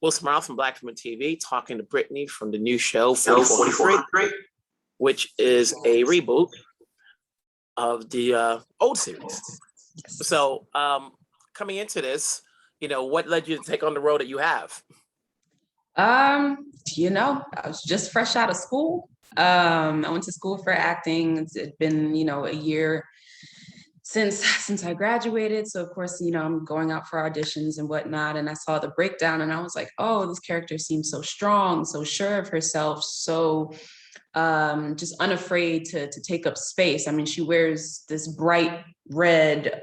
Will Smile from Black Women TV, talking to Brittany from the new show 4400, which is a reboot of the old series. So coming into this, what led you to take on the role that you have? I was just fresh out of school. I went to school for acting. It's been, a year since I graduated. So of course, I'm going out for auditions and whatnot. And I saw the breakdown and I was like, oh, this character seems so strong, so sure of herself, so just unafraid to take up space. I mean, she wears this bright red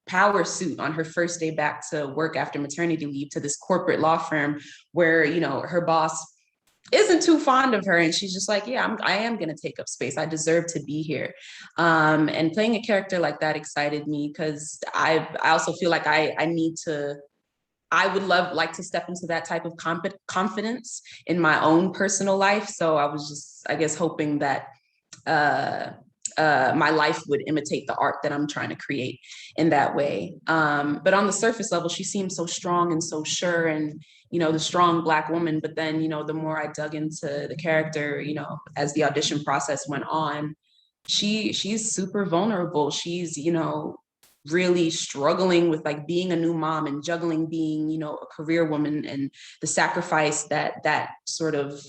power suit on her first day back to work after maternity leave to this corporate law firm where, her boss isn't too fond of her. And she's just like, yeah, I am going to take up space. I deserve to be here. And playing a character like that excited me because I also feel like I would like to step into that type of confidence in my own personal life. So I was just, I guess, hoping that my life would imitate the art that I'm trying to create in that way. But on the surface level, she seemed so strong and so sure and, the strong Black woman. But then, the more I dug into the character, as the audition process went on, she's super vulnerable. She's, really struggling with like being a new mom and juggling being, a career woman and the sacrifice that sort of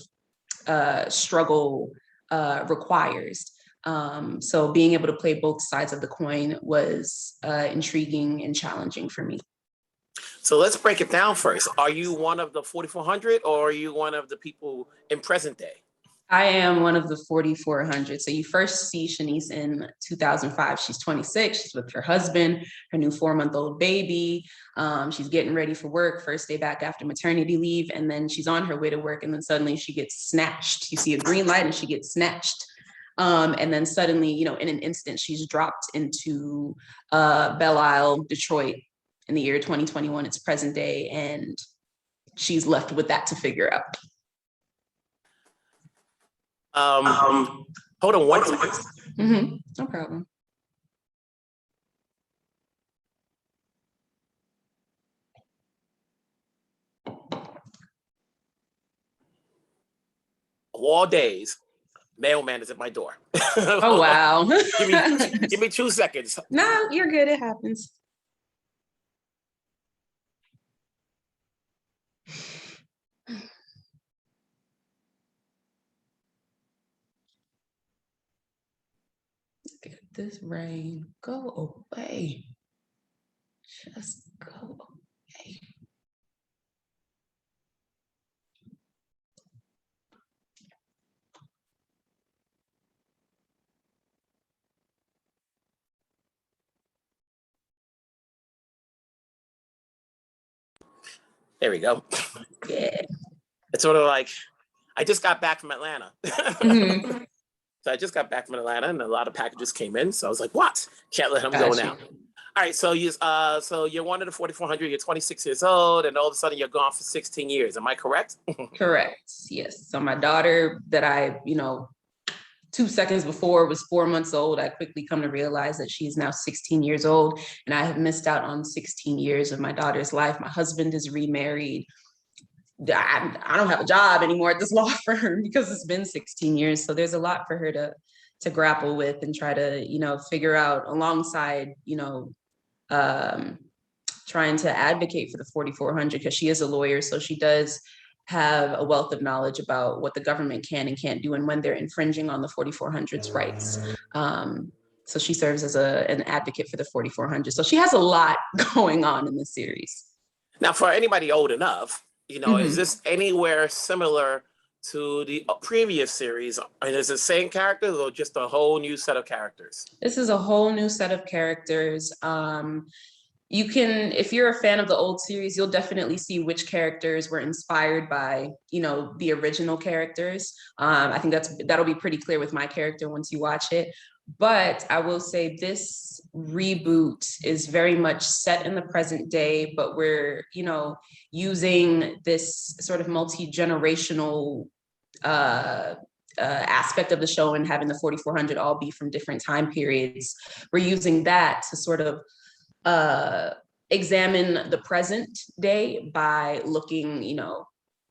struggle requires. So being able to play both sides of the coin was intriguing and challenging for me. So let's break it down first. Are you one of the 4,400 or are you one of the people in present day? I am one of the 4,400. So you first see Shanice in 2005. She's 26. She's with her husband, her new 4-month-old baby. She's getting ready for work, first day back after maternity leave. And then she's on her way to work. And then suddenly she gets snatched. You see a green light and she gets snatched. And then suddenly, in an instant, she's dropped into Belle Isle, Detroit in the year 2021. It's present day. And she's left with that to figure out. Hold on one second. Mm-hmm. No problem. All days, mailman is at my door. Oh, wow. give me 2 seconds. No, you're good. It happens. Get this rain. Go away. Just go away. There we go. Yeah. It's sort of like, I just got back from Atlanta. Mm-hmm. So I just got back from Atlanta and a lot of packages came in. So I was like, what? Can't let them go now. All right, so you're one of the 4,400, you're 26 years old, and all of a sudden you're gone for 16 years. Am I correct? Correct, yes. So my daughter that I, 2 seconds before was 4 months old, I quickly come to realize that she's now 16 years old, and I have missed out on 16 years of my daughter's life. My husband is remarried. I don't have a job anymore at this law firm because it's been 16 years. So there's a lot for her to grapple with and try to, figure out alongside, trying to advocate for the 4,400 because she is a lawyer. So she does have a wealth of knowledge about what the government can and can't do and when they're infringing on the 4,400's rights. So she serves as an advocate for the 4,400. So she has a lot going on in this series. Now, for anybody old enough, mm-hmm. Is this anywhere similar to the previous series? And is it the same characters or just a whole new set of characters? This is a whole new set of characters. You can, if you're a fan of the old series, you'll definitely see which characters were inspired by, the original characters. I think that'll be pretty clear with my character once you watch it. But I will say this reboot is very much set in the present day, but we're, using this sort of multi-generational aspect of the show and having the 4,400 all be from different time periods. We're using that to sort of examine the present day by looking, you know,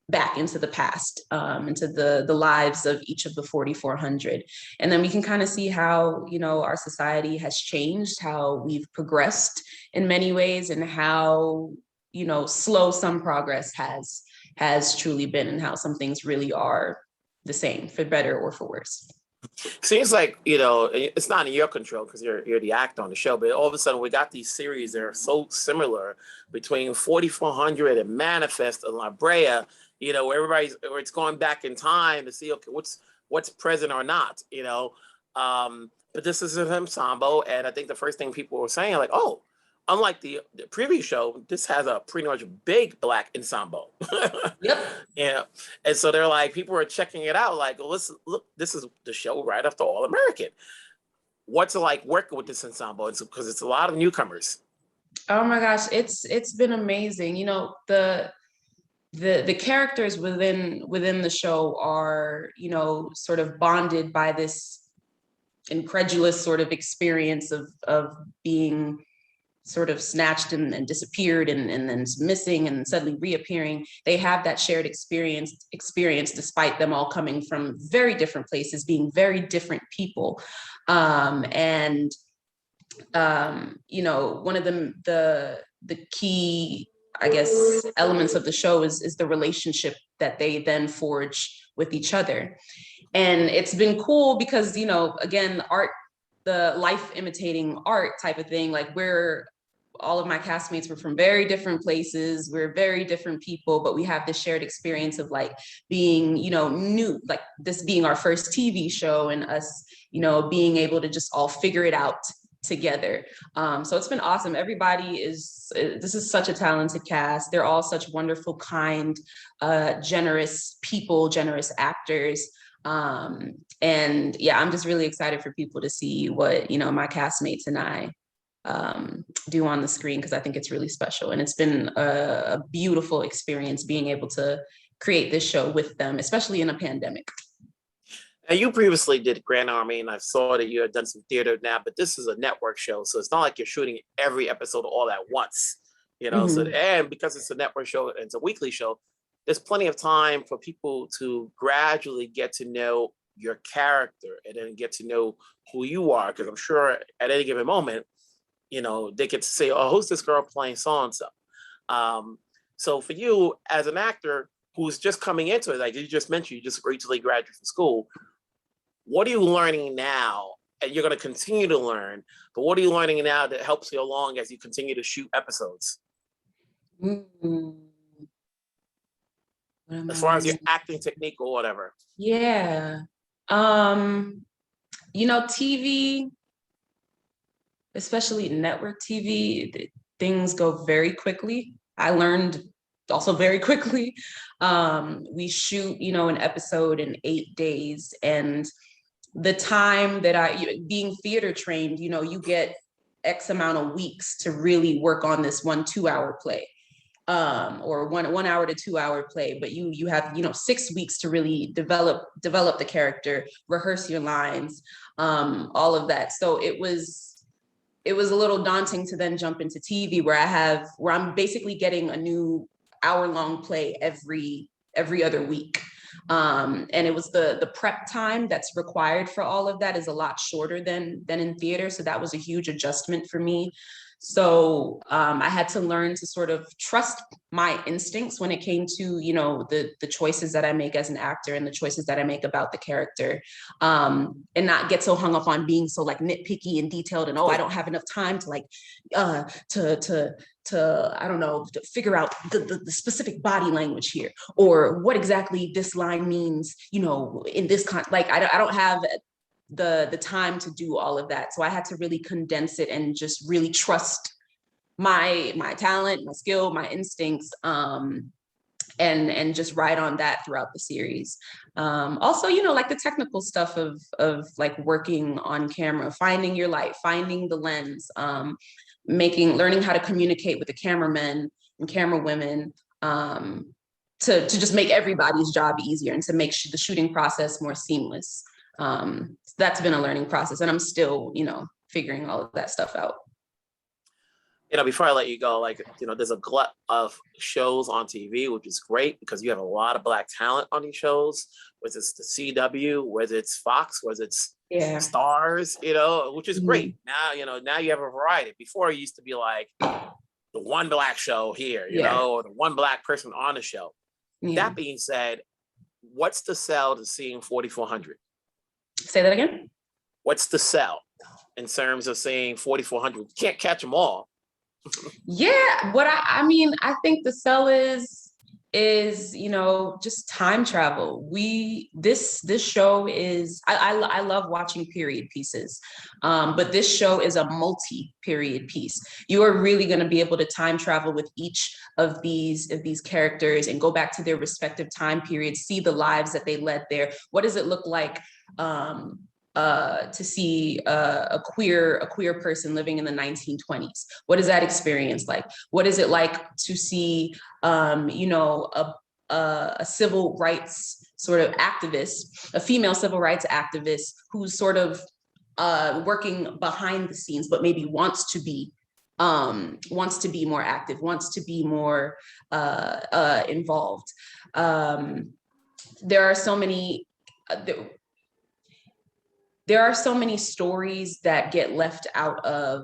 back into the past, into the lives of each of the 4,400. And then we can kind of see how, you know, our society has changed, how we've progressed in many ways, and how, you know, slow some progress has truly been, and how some things really are the same, for better or for worse. Seems like, you know, it's not in your control because you're the actor on the show, but all of a sudden we got these series that are so similar between 4,400 and Manifest and La Brea, you know, where it's going back in time to see, okay, what's present or not, you know. But this is an ensemble, and I think the first thing people were saying, like, oh, unlike the previous show, this has a pretty much big Black ensemble. Yep. Yeah. And so they're like, people are checking it out, like, well, listen, look, this is the show right after All American. What's it like working with this ensemble? It's because it's a lot of newcomers. Oh my gosh, it's been amazing. You know, the characters within the show are, you know, sort of bonded by this incredulous sort of experience of being sort of snatched and disappeared and then missing and suddenly reappearing. They have that shared experience despite them all coming from very different places, being very different people. You know, one of the key, I guess, elements of the show is the relationship that they then forge with each other. And it's been cool because, you know, again, art, the life imitating art type of thing, like all of my castmates were from very different places. We're very different people, but we have this shared experience of like being, you know, new, like this being our first TV show, and us, you know, being able to just all figure it out together. So it's been awesome. This is such a talented cast. They're all such wonderful, kind, generous people, generous actors. And yeah, I'm just really excited for people to see what, you know, my castmates and I do on the screen, because I think it's really special. And it's been a beautiful experience being able to create this show with them, especially in a pandemic. And you previously did Grand Army, and I saw that you had done some theater now, but this is a network show, so it's not like you're shooting every episode all at once, you know. So, and because it's a network show and it's a weekly show, there's plenty of time for people to gradually get to know your character and then get to know who you are, because I'm sure at any given moment, you know, they get to say, oh, who's this girl playing so-and-so? So for you as an actor who's just coming into it, like you just mentioned, you just recently graduated from school, what are you learning now? And you're going to continue to learn, but what are you learning now that helps you along as you continue to shoot episodes? As far as your acting technique or whatever. Yeah. You know, TV, especially network TV, things go very quickly. I learned also very quickly. We shoot, you know, an episode in 8 days, and the time that being theater trained, you know, you get X amount of weeks to really work on this 1 2-hour play, or 1 hour to 2 hour play, but you have, you know, 6 weeks to really develop the character, rehearse your lines, all of that. So it was a little daunting to then jump into TV where I'm basically getting a new hour-long play every other week. And it was the prep time that's required for all of that is a lot shorter than in theater. So that was a huge adjustment for me. So I had to learn to sort of trust my instincts when it came to, you know, the choices that I make as an actor and the choices that I make about the character, and not get so hung up on being so like nitpicky and detailed and, oh, I don't have enough time to like, to I don't know, to figure out the specific body language here, or what exactly this line means, you know, in this like I don't have the time to do all of that. So I had to really condense it and just really trust my talent, my skill, my instincts, and just ride on that throughout the series. Also, you know, like the technical stuff of like working on camera, finding your light, finding the lens, learning how to communicate with the cameramen and camera women, to just make everybody's job easier and to make the shooting process more seamless. So that's been a learning process, and I'm still, you know, figuring all of that stuff out. Before I let you go, like, there's a glut of shows on TV, which is great because you have a lot of Black talent on these shows, whether it's the CW, whether it's Fox, whether it's Stars, which is great. Now, now you have a variety. Before it used to be like the one Black show here, or the one Black person on the show. That being said, what's the sell to seeing 4,400? Say that again? What's the sell in terms of seeing 4,400? You can't catch them all. Yeah, what I mean, I think the sell is just time travel. This show is, I love watching period pieces, but this show is a multi-period piece. You are really going to be able to time travel with each of these characters and go back to their respective time periods, see the lives that they led there. What does it look like to see a queer person living in the 1920s? What is that experience like? What is it like to see, a civil rights sort of activist, a female civil rights activist who's sort of working behind the scenes, but maybe wants to be more active, wants to be more involved. There are so many. There are so many stories that get left out of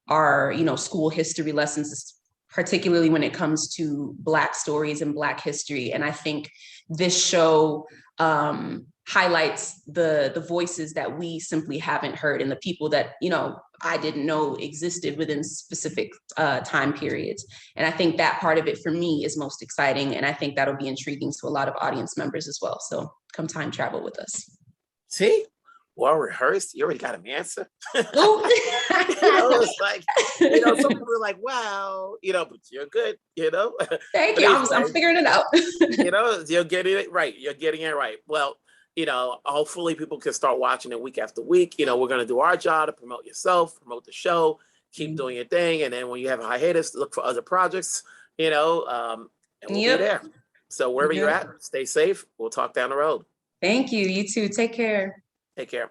our, school history lessons, particularly when it comes to Black stories and Black history. And I think this show highlights the voices that we simply haven't heard and the people that, I didn't know existed within specific time periods. And I think that part of it for me is most exciting. And I think that'll be intriguing to a lot of audience members as well. So come time travel with us. See? Well rehearsed, you already got an answer. It's like, some people are like, wow, but you're good, Thank you. I'm figuring it out. You're getting it right. You're getting it right. Well, hopefully people can start watching it week after week. We're going to do our job to promote yourself, promote the show, keep doing your thing. And then when you have a hiatus, look for other projects, and we'll be there. So wherever you're at, stay safe. We'll talk down the road. Thank you. You too. Take care. Take care.